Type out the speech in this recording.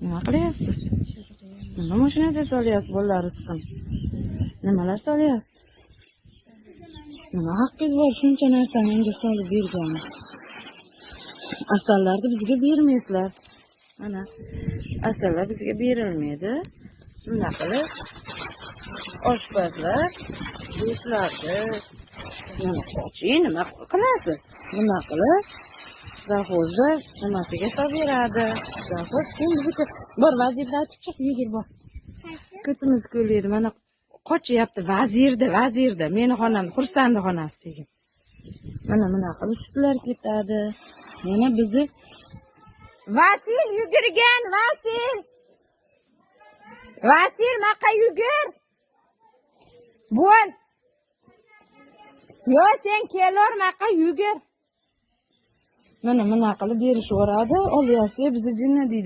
Nima qilyapsiz? Nima mashinasiga solyapsiz bolalar rizqini? Nimalar solyapsiz? Nima haqqingiz bor shuncha narsani menga solib bergani? Asallarni bizga bermaysizlar. Mana asallar bizga berilmaydi. Bunday qilib oshpazlar do'stlarni nima qilasiz? Bunday qilib zavxozda nimasiga solib beradi. Zavxoz kim bizniki? Bor vazirni aytib chiq, yugur bor. Ko'timiz ko'laydi. Mana qochyapti vazirda. Meni xonam Xursandi xonasi degan. Mana qilib sutlar ketadi. Yana bizni Vasil yugurgan, Vasil maqa yugur. Bo'l. Yo sen kelor maqa yugur. Mana qilib berishib boradi. Olyapsiz bizni jinni deydi.